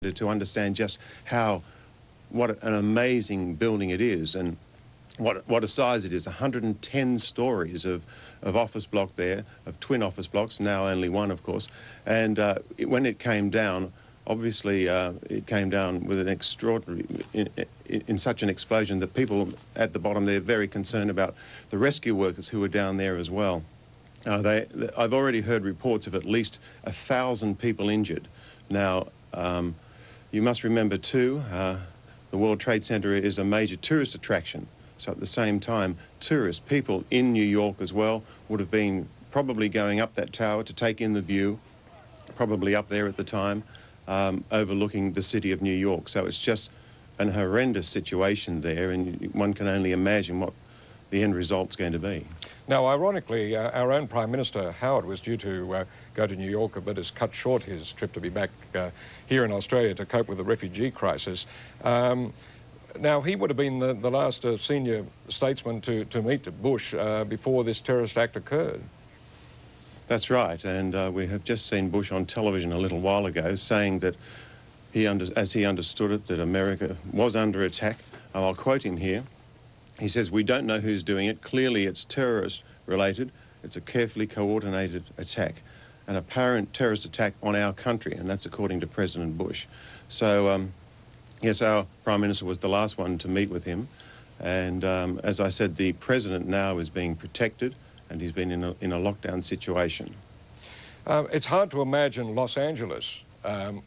to understand just what an amazing building it is and what a size it is. 110 stories of office block there, of twin office blocks, now only one, of course. And when it came down, obviously it came down with an extraordinary, in such an explosion that people at the bottom, they're very concerned about the rescue workers who were down there as well. I've already heard reports of at least 1,000 people injured. Now, you must remember too, the World Trade Center is a major tourist attraction. So at the same time, tourists, people in New York as well, would have been probably going up that tower to take in the view, probably up there at the time, overlooking the city of New York. So it's just an horrendous situation there, and one can only imagine what the end result's going to be. Now, ironically, our own Prime Minister, Howard, was due to go to New York, but has cut short his trip to be back here in Australia to cope with the refugee crisis. Now, he would have been the last senior statesman to meet Bush before this terrorist act occurred. That's right, and we have just seen Bush on television a little while ago saying that as he understood it, that America was under attack. I'll quote him here. He says, "We don't know who's doing it. Clearly it's terrorist-related. It's a carefully coordinated attack, an apparent terrorist attack on our country," and that's according to President Bush. So, yes, our Prime Minister was the last one to meet with him, and as I said, the President now is being protected, and he's been in a lockdown situation. It's hard to imagine Los Angeles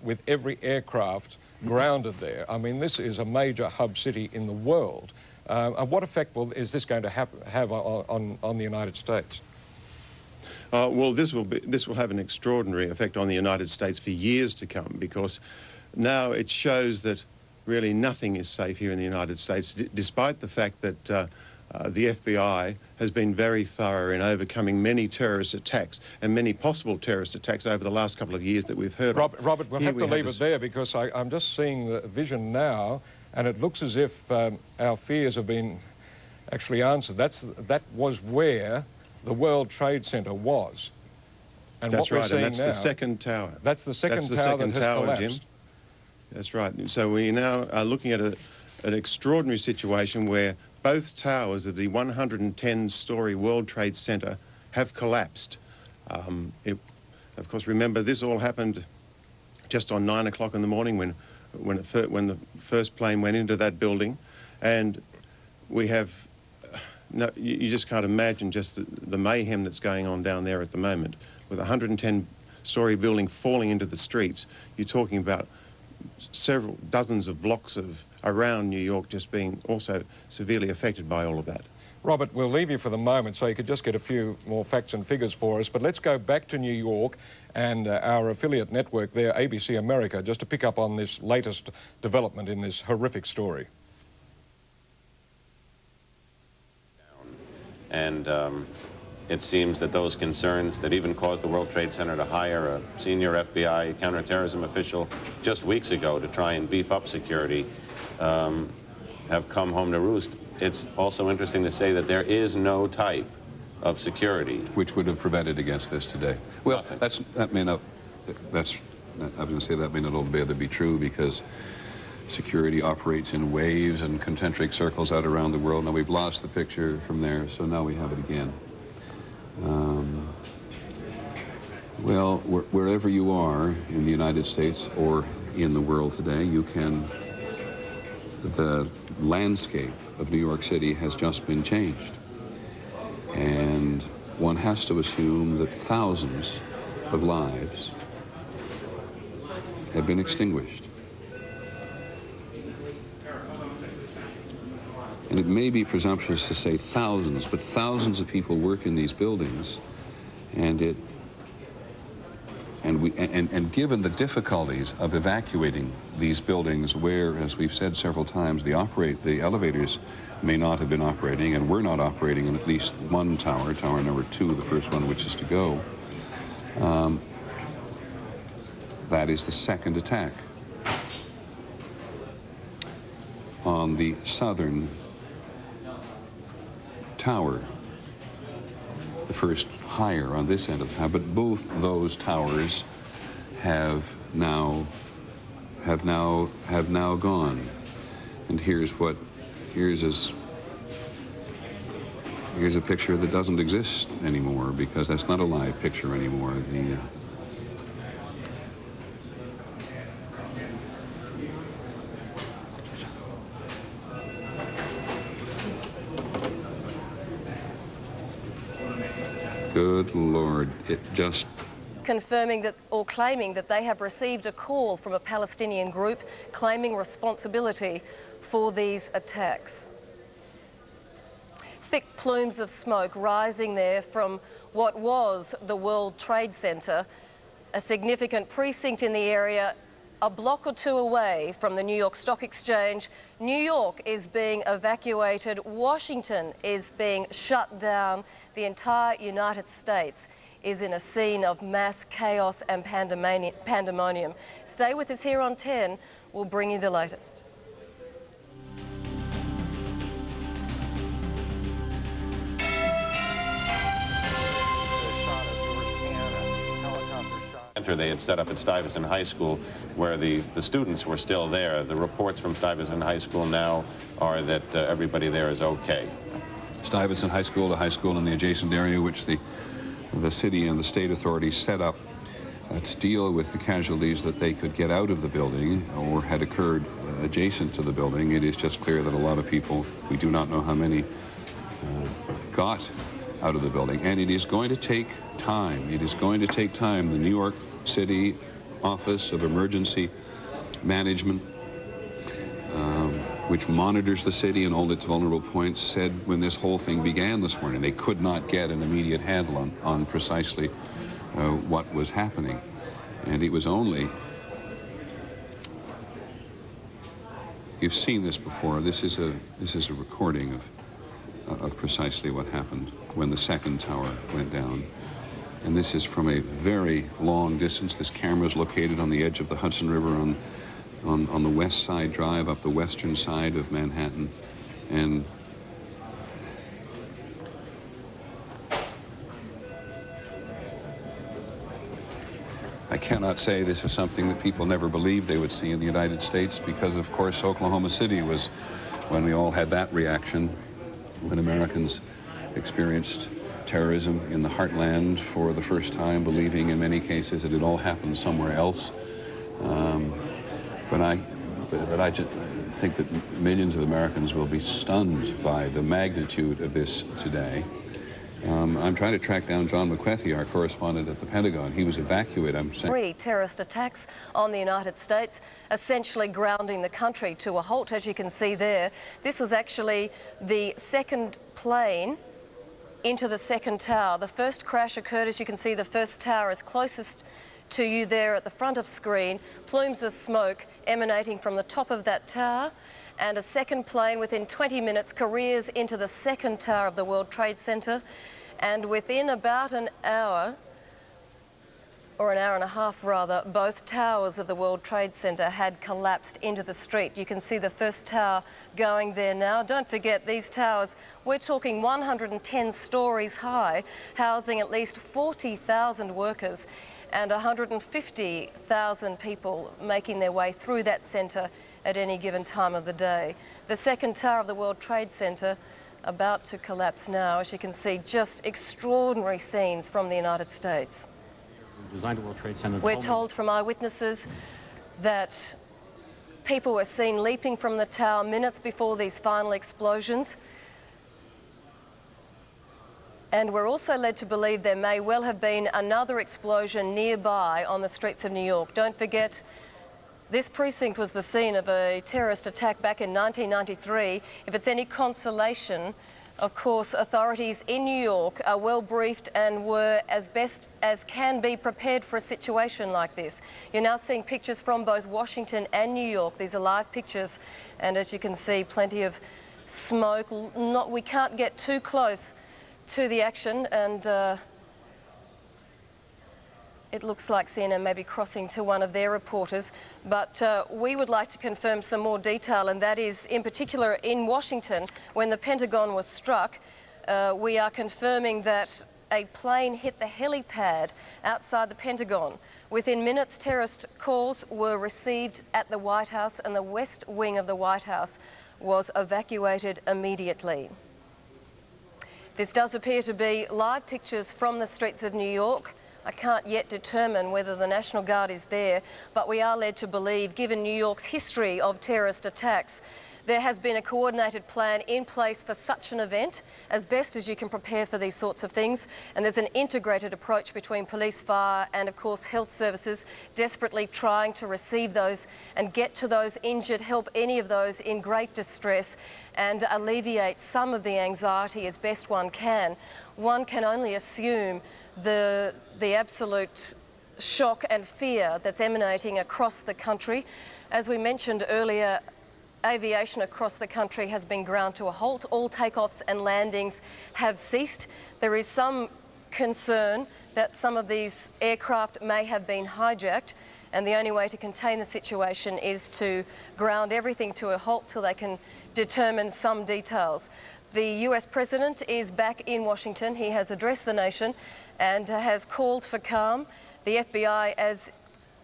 with every aircraft grounded there. I mean, this is a major hub city in the world. What effect is this going to have on the United States? Well, this will have an extraordinary effect on the United States for years to come, because now it shows that really nothing is safe here in the United States, despite the fact that the FBI has been very thorough in overcoming many terrorist attacks and many possible terrorist attacks over the last couple of years that we've heard of. Robert, we'll have to leave it there, because I'm just seeing the vision now, and it looks as if our fears have been actually answered. That was where the World Trade Center was. And that's what right, we're seeing and that's now, the second tower. That's the second tower that has collapsed. Jim. That's right. So we now are looking at an extraordinary situation where both towers of the 110-story World Trade Center have collapsed. Of course, remember, this all happened just on 9 o'clock in the morning when the first plane went into that building, and we have you just can't imagine just the mayhem that's going on down there at the moment with a 110-story building falling into the streets. You're talking about several dozens of blocks around New York just being also severely affected by all of that. Robert, we'll leave you for the moment so you could just get a few more facts and figures for us, but let's go back to New York and our affiliate network there, ABC America, just to pick up on this latest development in this horrific story. And it seems that those concerns that even caused the World Trade Center to hire a senior FBI counterterrorism official just weeks ago to try and beef up security have come home to roost. It's also interesting to say that there is no type of security which would have prevented against this today. Well, that may not be able to be true, because security operates in waves and concentric circles out around the world. Now we've lost the picture from there, so now we have it again. Well, wherever you are in the United States or in the world today, the landscape of New York City has just been changed. And one has to assume that thousands of lives have been extinguished. And it may be presumptuous to say thousands, but thousands of people work in these buildings, and given the difficulties of evacuating these buildings where, as we've said several times, the elevators may not have been operating and were not operating in at least one tower, tower number 2, the first one which is to go, that is the second attack on the southern tower. The first higher on this end of the tower, but both those towers have now have now gone. And here's a picture that doesn't exist anymore, because that's not a live picture anymore. Good Lord, it just... Confirming that, or claiming that they have received a call from a Palestinian group claiming responsibility for these attacks. Thick plumes of smoke rising there from what was the World Trade Center, a significant precinct in the area, a block or two away from the New York Stock Exchange. New York is being evacuated. Washington is being shut down. The entire United States is in a scene of mass chaos and pandemonium. Stay with us here on 10. We'll bring you the latest. They had set up at Stuyvesant High School, where the students were still there. The reports from Stuyvesant High School now are that everybody there is okay. Stuyvesant High School, the high school in the adjacent area, which the city and the state authorities set up to deal with the casualties that they could get out of the building or had occurred adjacent to the building. It is just clear that a lot of people, we do not know how many, got out of the building. And it is going to take time. It is going to take time. The New York City Office of Emergency Management, which monitors the city and all its vulnerable points, said when this whole thing began this morning, they could not get an immediate handle on precisely what was happening. And it was only, you've seen this before, this is a recording of precisely what happened when the second tower went down. And this is from a very long distance. This camera is located on the edge of the Hudson River on the West Side Drive, up the western side of Manhattan. And I cannot say this is something that people never believed they would see in the United States, because, of course, Oklahoma City was when we all had that reaction, when Americans experienced terrorism in the heartland for the first time, believing in many cases that it all happened somewhere else. But I just think that millions of Americans will be stunned by the magnitude of this today. I'm trying to track down John McWethy, our correspondent at the Pentagon. He was evacuated. 3 terrorist attacks on the United States, essentially grounding the country to a halt, as you can see there. This was actually the second plane into the second tower. The first crash occurred, as you can see, the first tower is closest to you there at the front of screen. Plumes of smoke emanating from the top of that tower, and a second plane within 20 minutes careers into the second tower of the World Trade Center, and within about an hour, or an hour and a half rather, both towers of the World Trade Center had collapsed into the street. You can see the first tower going there now. Don't forget, these towers, we're talking 110 stories high, housing at least 40,000 workers and 150,000 people making their way through that center at any given time of the day. The second tower of the World Trade Center about to collapse now. As you can see, just extraordinary scenes from the United States. Designed the World Trade Center. We're told from eyewitnesses that people were seen leaping from the tower minutes before these final explosions. And we're also led to believe there may well have been another explosion nearby on the streets of New York. Don't forget, this precinct was the scene of a terrorist attack back in 1993. If it's any consolation, of course, authorities in New York are well briefed and were, as best as can be, prepared for a situation like this. You're now seeing pictures from both Washington and New York. These are live pictures, and as you can see, plenty of smoke. We can't get too close to the action, and it looks like CNN may be crossing to one of their reporters, but we would like to confirm some more detail, and that is, in particular, in Washington, when the Pentagon was struck, we are confirming that a plane hit the helipad outside the Pentagon. Within minutes, terrorist calls were received at the White House, and the west wing of the White House was evacuated immediately. This does appear to be live pictures from the streets of New York. I can't yet determine whether the National Guard is there, but we are led to believe, given New York's history of terrorist attacks, there has been a coordinated plan in place for such an event, as best as you can prepare for these sorts of things. And there's an integrated approach between police, fire and, of course, health services, desperately trying to receive those and get to those injured, help any of those in great distress and alleviate some of the anxiety as best one can. One can only assume the absolute shock and fear that's emanating across the country. As we mentioned earlier, aviation across the country has been ground to a halt. All takeoffs and landings have ceased. There is some concern that some of these aircraft may have been hijacked, and the only way to contain the situation is to ground everything to a halt till they can determine some details. The US President is back in Washington. He has addressed the nation and has called for calm. The FBI, as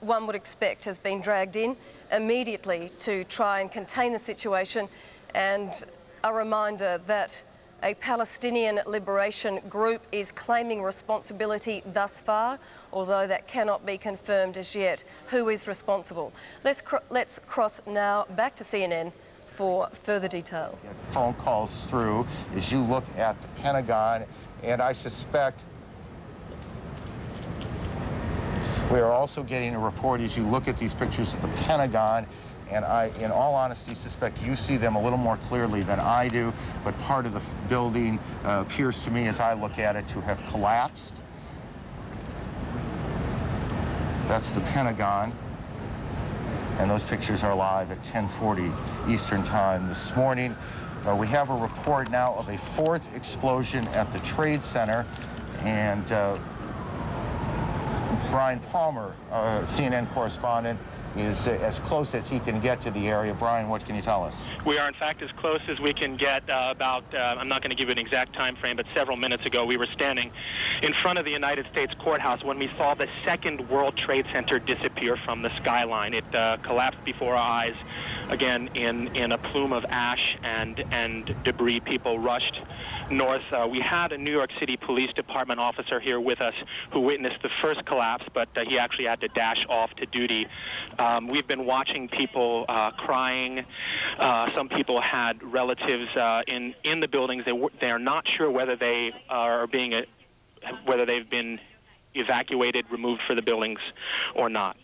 one would expect, has been dragged in immediately to try and contain the situation, and a reminder that a Palestinian liberation group is claiming responsibility thus far, although that cannot be confirmed as yet. Who is responsible? Let's cross now back to CNN for further details. Phone calls through as you look at the Pentagon, and I suspect we are also getting a report as you look at these pictures of the Pentagon, and I, in all honesty, suspect you see them a little more clearly than I do, but part of the building appears to me, as I look at it, to have collapsed. That's the Pentagon, and those pictures are live at 10:40 Eastern Time this morning. We have a report now of a fourth explosion at the Trade Center, and Brian Palmer, CNN correspondent, is as close as he can get to the area. Brian, what can you tell us? We are, in fact, as close as we can get. I'm not going to give you an exact time frame, but several minutes ago we were standing in front of the United States courthouse when we saw the second World Trade Center disappear from the skyline. It collapsed before our eyes, again, in a plume of ash and debris. People rushed north. We had a New York City Police Department officer here with us who witnessed the first collapse, but he actually had to dash off to duty. We've been watching people crying. Some people had relatives in the buildings. They are not sure whether they are whether they've been evacuated, removed for the buildings, or not.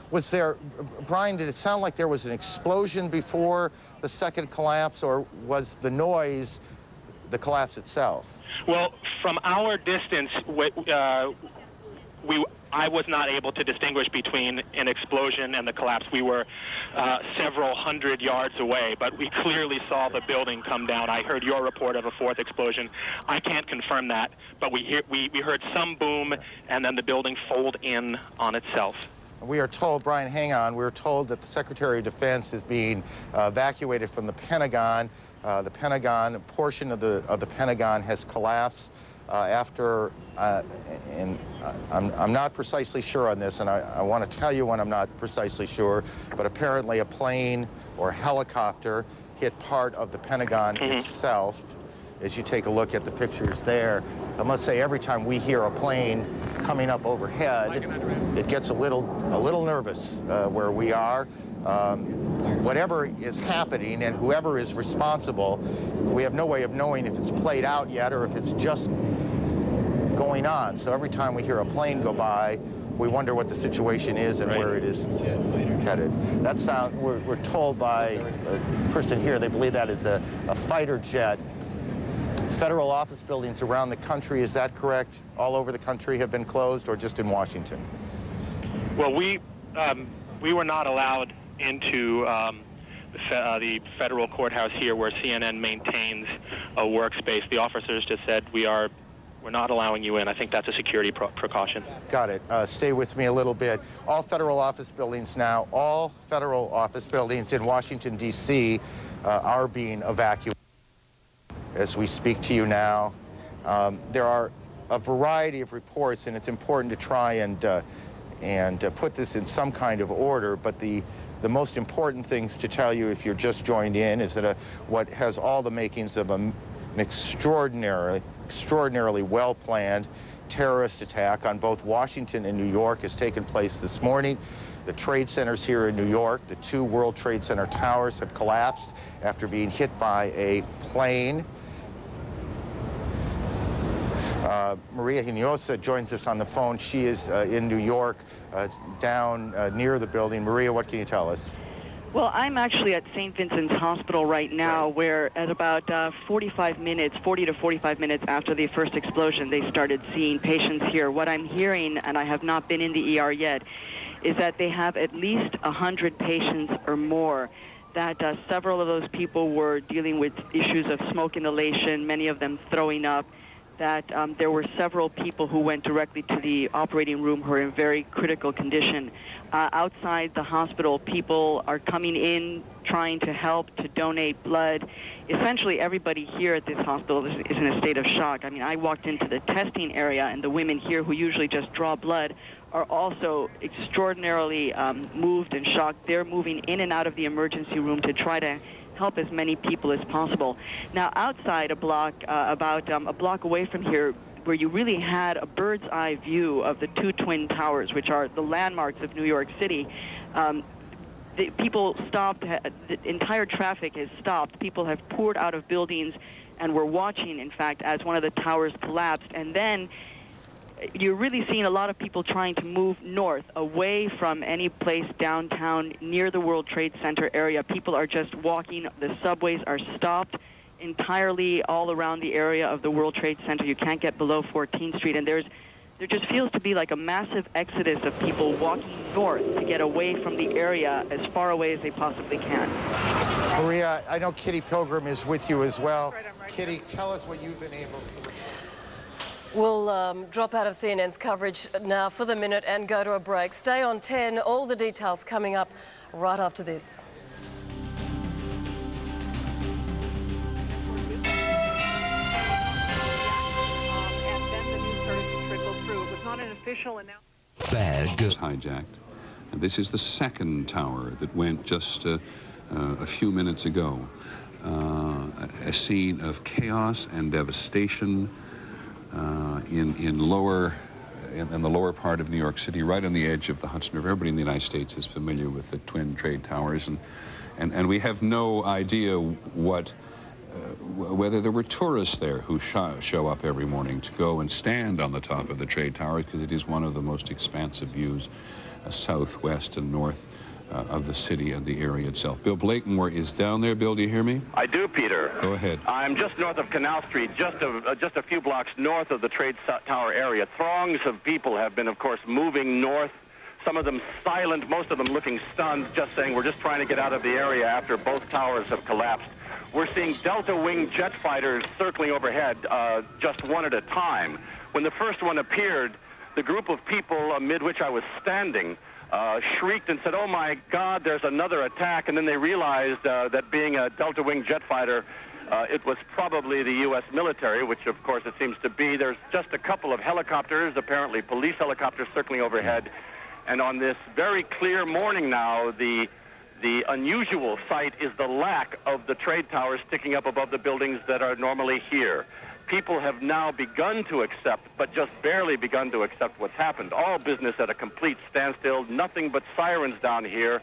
Was there, Brian, did it sound like there was an explosion before the second collapse, or was the noise the collapse itself? Well, from our distance, I was not able to distinguish between an explosion and the collapse. We were several hundred yards away, but we clearly saw the building come down. I heard your report of a fourth explosion. I can't confirm that, but we heard some boom, and then the building fold in on itself. We are told, Brian, hang on, we're told that the Secretary of Defense is being evacuated from the Pentagon. The Pentagon, a portion of the Pentagon has collapsed after, and I'm not precisely sure on this, and I want to tell you when I'm not precisely sure, but apparently a plane or helicopter hit part of the Pentagon itself. As you take a look at the pictures there, I must say every time we hear a plane coming up overhead, it gets a little nervous where we are. Whatever is happening and whoever is responsible, we have no way of knowing if it's played out yet or if it's just going on. So every time we hear a plane go by, we wonder what the situation is and where it is headed. That's how we're told by a person here. They believe that is a fighter jet. Federal office buildings around the country, is that correct? All over the country have been closed, or just in Washington? Well, we were not allowed into the federal courthouse here where CNN maintains a workspace. The officers just said, we're not allowing you in. I think that's a security precaution. Got it. Stay with me a little bit. All federal office buildings now, all federal office buildings in Washington, D.C. Are being evacuated as we speak to you now. There are a variety of reports, and it's important to try and put this in some kind of order, but the most important things to tell you if you're just joined in is that what has all the makings of an extraordinarily well-planned terrorist attack on both Washington and New York has taken place this morning. The trade centers here in New York, the 2 World Trade Center towers have collapsed after being hit by a plane. Maria Hinojosa joins us on the phone. She is in New York, down near the building. Maria, what can you tell us? Well, I'm actually at St. Vincent's Hospital right now, where at about 40 to 45 minutes after the first explosion, they started seeing patients here. What I'm hearing, and I have not been in the ER yet, is that they have at least 100 patients or more, that several of those people were dealing with issues of smoke inhalation, many of them throwing up, that there were several people who went directly to the operating room who are in very critical condition. Outside the hospital, people are coming in trying to help, to donate blood. Essentially, everybody here at this hospital is in a state of shock. I mean, I walked into the testing area, and the women here who usually just draw blood are also extraordinarily moved and shocked. They're moving in and out of the emergency room to try to help as many people as possible. Now, outside a block, about a block away from here, where you really had a bird's eye view of the 2 twin towers, which are the landmarks of New York City, the people stopped, the entire traffic has stopped. People have poured out of buildings and were watching, in fact, as one of the towers collapsed. And then you're really seeing a lot of people trying to move north, away from any place downtown near the World Trade Center area. People are just walking. The subways are stopped entirely all around the area of the World Trade Center. You can't get below 14th Street, and there just feels to be like a massive exodus of people walking north to get away from the area as far away as they possibly can. Maria, I know Kitty Pilgrim is with you as well. Kitty, tell us what you've been able to report. We'll drop out of CNN's coverage now for the minute and go to a break. Stay on 10. All the details coming up right after this. And then the news started to trickle through. It was not an official announcement. Bad goes hijacked. And this is the second tower that went just a few minutes ago. A scene of chaos and devastation in the lower part of New York City, right on the edge of the Hudson River. Everybody in the United States is familiar with the twin trade towers, and we have no idea whether there were tourists there who show up every morning to go and stand on the top of the trade tower, because it is one of the most expansive views south, west, and north of the city and the area itself. Bill Blakemore is down there. Bill, do you hear me? I do, Peter. Go ahead. I'm just north of Canal Street, just a few blocks north of the Trade Tower area. Throngs of people have been, of course, moving north, some of them silent, most of them looking stunned, just saying, we're just trying to get out of the area after both towers have collapsed. We're seeing Delta-wing jet fighters circling overhead, just one at a time. When the first one appeared, the group of people amid which I was standing shrieked and said, oh my God, there's another attack. And then they realized that being a Delta-wing jet fighter, it was probably the U.S. military, which of course it seems to be. There's just a couple of helicopters, apparently police helicopters, circling overhead. And on this very clear morning now, the unusual sight is the lack of the trade towers sticking up above the buildings that are normally here. People have now begun to accept, but just barely begun to accept what's happened. All business at a complete standstill, nothing but sirens down here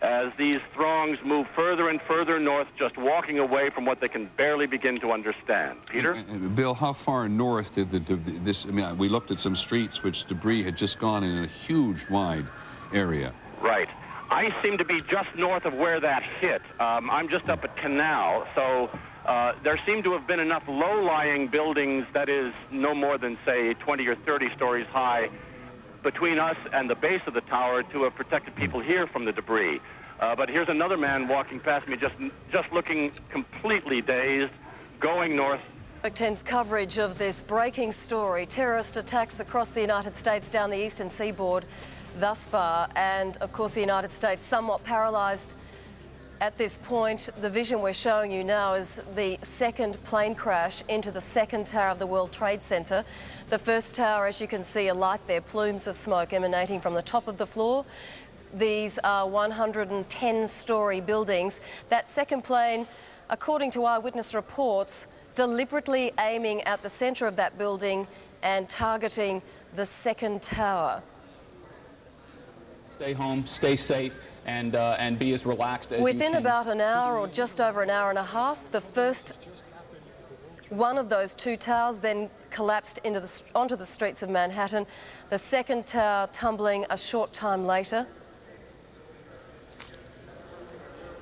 as these throngs move further and further north, just walking away from what they can barely begin to understand. Peter? Bill, how far north did this, I mean, we looked at some streets which debris had just gone in a huge, wide area. Right. I seem to be just north of where that hit. I'm just up at Canal, so there seem to have been enough low-lying buildings, that is no more than, say, 20 or 30 stories high, between us and the base of the tower to have protected people here from the debris. But here's another man walking past me, just looking completely dazed, going north. 10's coverage of this breaking story, terrorist attacks across the United States down the eastern seaboard thus far, and of course the United States somewhat paralysed At this point, the vision we're showing you now is the second plane crash into the second tower of the World Trade Center. The first tower, as you can see, alight there, plumes of smoke emanating from the top of the floor. These are 110-storey buildings. That second plane, according to eyewitness reports, deliberately aiming at the centre of that building and targeting the second tower. Stay home, stay safe, and be as relaxed as you can. Within about an hour or just over an hour and a half, the first one of those two towers then collapsed onto the streets of Manhattan. The second tower tumbling a short time later.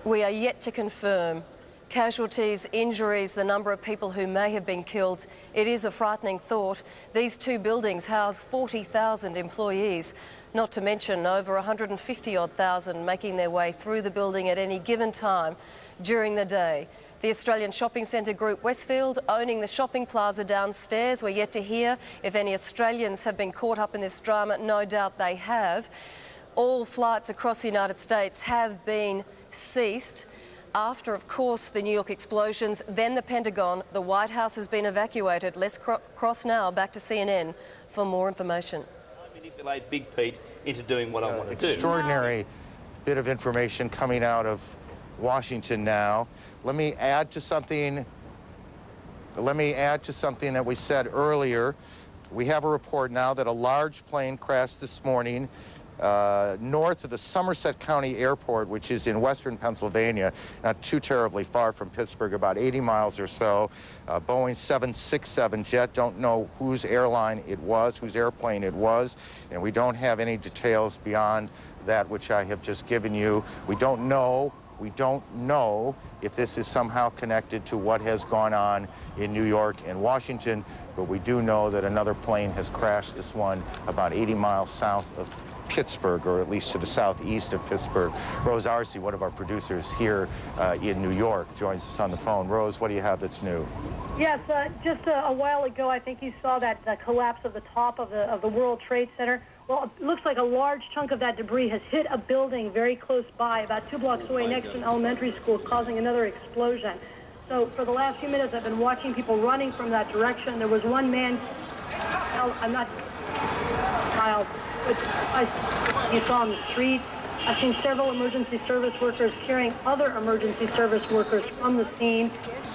We are yet to confirm casualties, injuries, the number of people who may have been killed. It is a frightening thought. These two buildings house 40,000 employees, not to mention over 150,000 making their way through the building at any given time during the day. The Australian shopping centre group Westfield, owning the shopping plaza downstairs. We're yet to hear if any Australians have been caught up in this drama. No doubt they have. All flights across the United States have been ceased. After, of course, the New York explosions, then the Pentagon, the White House has been evacuated. Let's cross now back to CNN for more information. I manipulate Big Pete into doing what I want to do. Extraordinary bit of information coming out of Washington now. Let me add to something that we said earlier. We have a report now that a large plane crashed this morning north of the Somerset County Airport, which is in western Pennsylvania, not too terribly far from Pittsburgh, about 80 miles or so. Boeing 767 jet, don't know whose airline it was, whose airplane it was, and we don't have any details beyond that which I have just given you. We don't know if this is somehow connected to what has gone on in New York and Washington, but we do know that another plane has crashed, this one about 80 miles south of Pittsburgh, or at least to the southeast of Pittsburgh. Rose Arce, one of our producers here in New York, joins us on the phone. Rose, what do you have that's new? Yes, just a while ago, I think you saw that collapse of the top of the World Trade Center. Well, it looks like a large chunk of that debris has hit a building very close by, about 2 blocks away next to an elementary school, causing another explosion. So for the last few minutes, I've been watching people running from that direction. There was one man, I'm not child, but you saw on the street. I've seen several emergency service workers carrying other emergency service workers from the scene.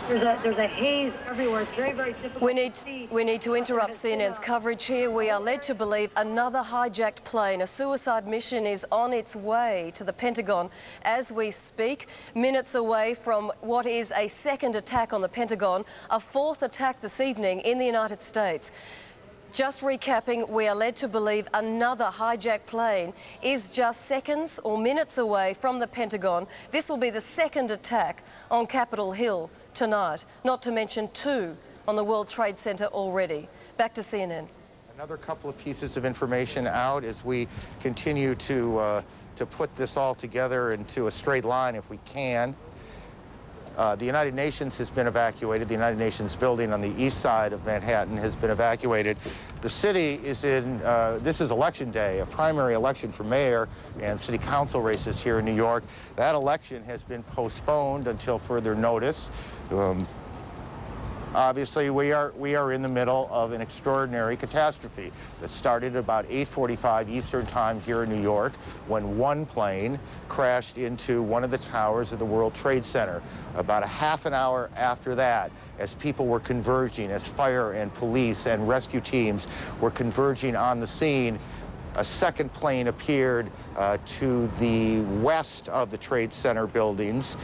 There's a haze everywhere. It's very, very difficult to see. We need to interrupt CNN's coverage here. We are led to believe another hijacked plane, a suicide mission, is on its way to the Pentagon as we speak, minutes away from what is a second attack on the Pentagon, a fourth attack this evening in the United States. Just recapping, we are led to believe another hijacked plane is just seconds or minutes away from the Pentagon. This will be the second attack on Capitol Hill tonight, not to mention 2 on the World Trade Center already. Back to CNN. Another couple of pieces of information out as we continue to put this all together into a straight line if we can. The United Nations has been evacuated. The United Nations building on the east side of Manhattan has been evacuated. The city is in, this is election day, a primary election for mayor and city council races here in New York. That election has been postponed until further notice. Obviously, we are in the middle of an extraordinary catastrophe that started about 8:45 Eastern Time here in New York when one plane crashed into one of the towers of the World Trade Center. About a half an hour after that, as people were converging, as fire and police and rescue teams were converging on the scene, a second plane appeared to the west of the Trade Center buildings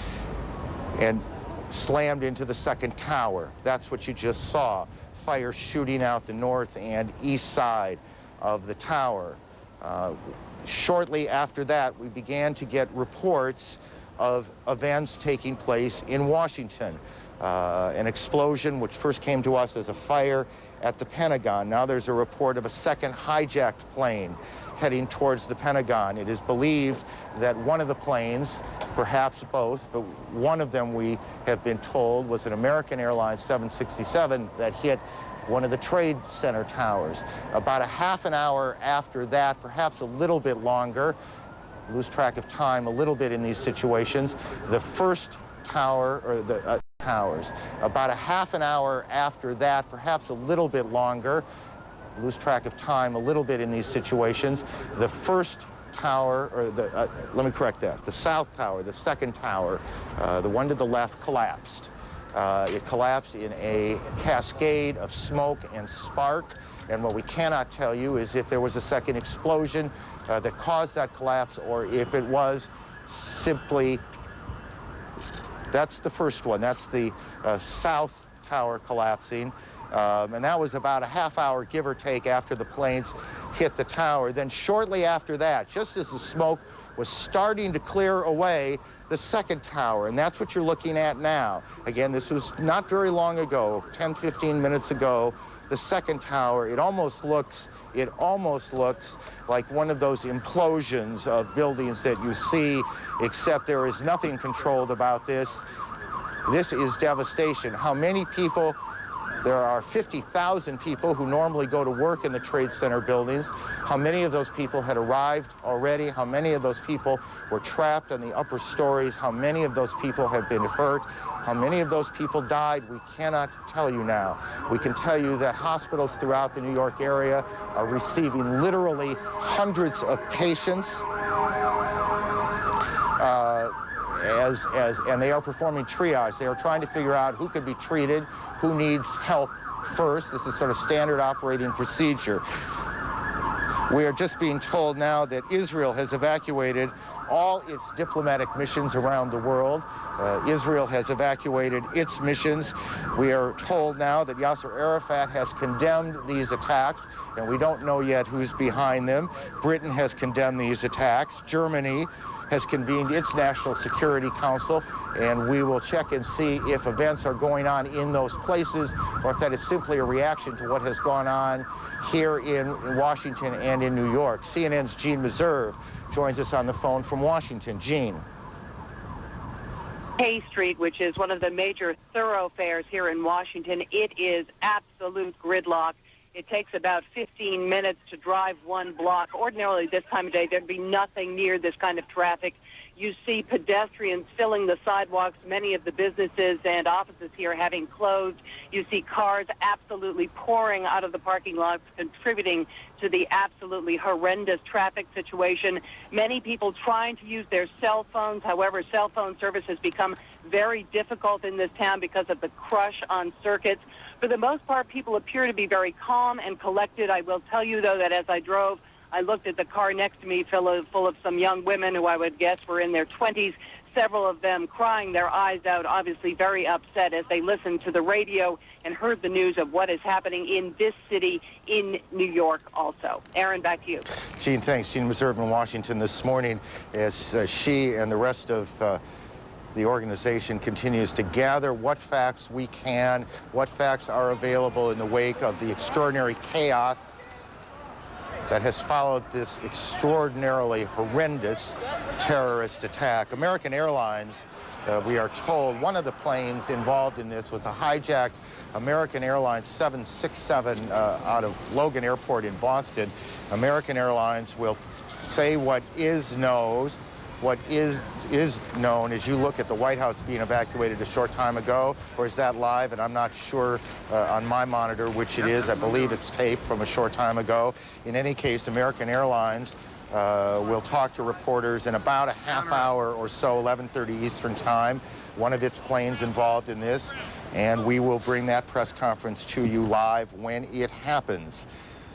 and slammed into the second tower. That's what you just saw. Fire shooting out the north and east side of the tower. Shortly after that, we began to get reports of events taking place in Washington. An explosion, which first came to us as a fire at the Pentagon. Now there's a report of a second hijacked plane heading towards the Pentagon. It is believed that one of the planes, perhaps both, but one of them, we have been told, was an American Airlines 767 that hit one of the Trade Center towers. About a half an hour after that, perhaps a little bit longer, lose track of time a little bit in these situations. The first tower, or the towers, about a half an hour after that, perhaps a little bit longer, lose track of time a little bit in these situations. The first tower, or let me correct that, the south tower, the second tower, the one to the left, collapsed. It collapsed in a cascade of smoke and spark, and what we cannot tell you is if there was a second explosion that caused that collapse, or if it was simply, that's the first one, that's the south tower collapsing. And that was about a half hour, give or take, after the planes hit the tower. Then shortly after that, just as the smoke was starting to clear away, the second tower, and that's what you're looking at now. Again, this was not very long ago, 10, 15 minutes ago. The second tower, it almost looks like one of those implosions of buildings that you see, except there is nothing controlled about this. This is devastation. How many people? There are 50,000 people who normally go to work in the Trade Center buildings. How many of those people had arrived already? How many of those people were trapped on the upper stories? How many of those people have been hurt? How many of those people died? We cannot tell you now. We can tell you that hospitals throughout the New York area are receiving literally hundreds of patients. And they are performing triage. They are trying to figure out who could be treated, who needs help first. This is sort of standard operating procedure. We are just being told now that Israel has evacuated all its diplomatic missions around the world. Israel has evacuated its missions. We are told now that Yasser Arafat has condemned these attacks, and we don't know yet who's behind them. Britain has condemned these attacks. Germany has convened its National Security Council, and we will check and see if events are going on in those places or if that is simply a reaction to what has gone on here in Washington and in New York. CNN's Gene Meserve joins us on the phone from Washington. Gene. Hay Street, which is one of the major thoroughfares here in Washington, it is absolute gridlock. It takes about 15 minutes to drive one block. Ordinarily, this time of day, there'd be nothing near this kind of traffic. You see pedestrians filling the sidewalks, many of the businesses and offices here having closed. You see cars absolutely pouring out of the parking lots, contributing to the absolutely horrendous traffic situation. Many people trying to use their cell phones. However, cell phone service has become very difficult in this town because of the crush on circuits. For the most part, people appear to be very calm and collected. I will tell you, though, that as I drove, I looked at the car next to me full of some young women who I would guess were in their 20s, several of them crying their eyes out, obviously very upset as they listened to the radio and heard the news of what is happening in this city in New York also. Aaron, back to you. Gene, thanks. Gene Meserve in Washington this morning as she and the rest of the organization continues to gather what facts we can, what facts are available in the wake of the extraordinary chaos that has followed this extraordinarily horrendous terrorist attack. American Airlines, we are told, one of the planes involved in this was a hijacked American Airlines 767 out of Logan Airport in Boston. American Airlines will say what is known. What is known as you look at the White House being evacuated a short time ago, or is that live? And I'm not sure on my monitor which it is. I believe it's taped from a short time ago. In any case, American Airlines will talk to reporters in about a half hour or so, 11:30 Eastern Time. One of its planes involved in this, and we will bring that press conference to you live when it happens.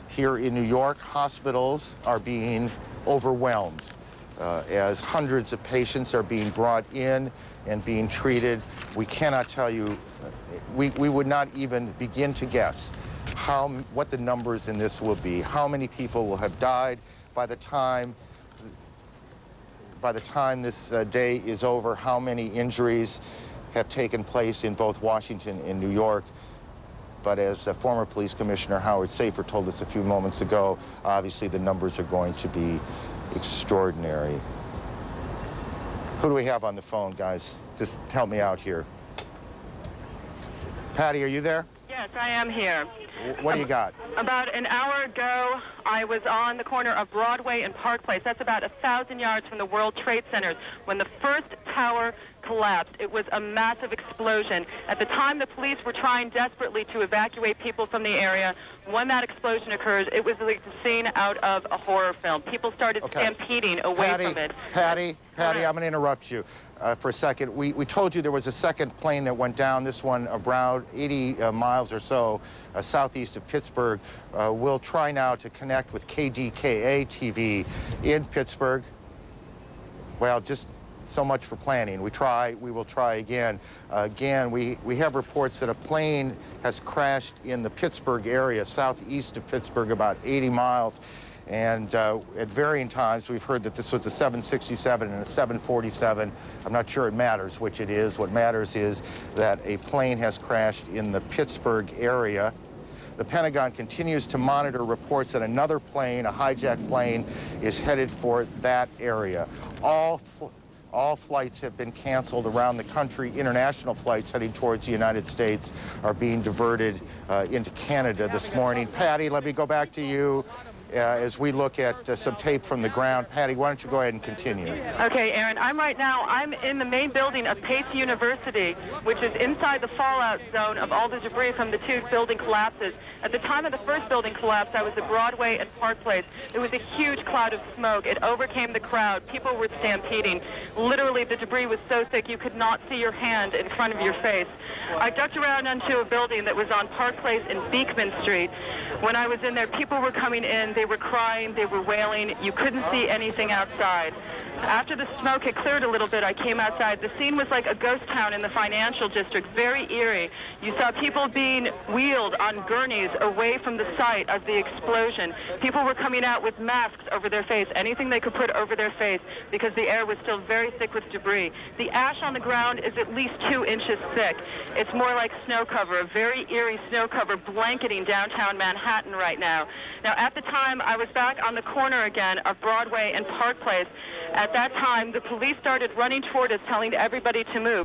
Here in New York, hospitals are being overwhelmed. As hundreds of patients are being brought in and being treated. We cannot tell you, we would not even begin to guess what the numbers in this will be, how many people will have died by the time this day is over, how many injuries have taken place in both Washington and New York. But as former Police Commissioner Howard Safir told us a few moments ago, obviously the numbers are going to be extraordinary. Who do we have on the phone, guys? Just help me out here. Patty, are you there? Yes, I am here. What do you got? About an hour ago, I was on the corner of Broadway and Park Place. That's about 1,000 yards from the World Trade Center when the first tower collapsed. It was a massive explosion. At the time, the police were trying desperately to evacuate people from the area. When that explosion occurred, it was like the scene out of a horror film. People started stampeding away from it. Patty, I'm going to interrupt you for a second. We told you there was a second plane that went down, this one around 80 miles or so southeast of Pittsburgh. We'll try now to connect with KDKA TV in Pittsburgh. Well, just so much for planning. We will try again. Again, we have reports that a plane has crashed in the Pittsburgh area, southeast of Pittsburgh, about 80 miles. And at varying times, we've heard that this was a 767 and a 747. I'm not sure it matters which it is. What matters is that a plane has crashed in the Pittsburgh area. The Pentagon continues to monitor reports that another plane, a hijacked plane, is headed for that area. All flights have been canceled around the country. International flights heading towards the United States are being diverted into Canada this morning. Patty, let me go back to you as we look at some tape from the ground. Patty, why don't you go ahead and continue? Okay, Aaron, I'm in the main building of Pace University, which is inside the fallout zone of all the debris from the two building collapses. At the time of the first building collapse, I was at Broadway and Park Place. There was a huge cloud of smoke. It overcame the crowd. People were stampeding. Literally, the debris was so thick you could not see your hand in front of your face. I ducked around onto a building that was on Park Place and Beekman Street. When I was in there, people were coming in. They were crying. They were wailing. You couldn't see anything outside. After the smoke had cleared a little bit, I came outside. The scene was like a ghost town in the financial district, very eerie. You saw people being wheeled on gurneys away from the site of the explosion. People were coming out with masks over their face, anything they could put over their face, because the air was still very thick with debris. The ash on the ground is at least 2 inches thick. It's more like snow cover, a very eerie snow cover blanketing downtown Manhattan right now. Now, at the time, I was back on the corner again of Broadway and Park Place. At that time, the police started running toward us, telling everybody to move.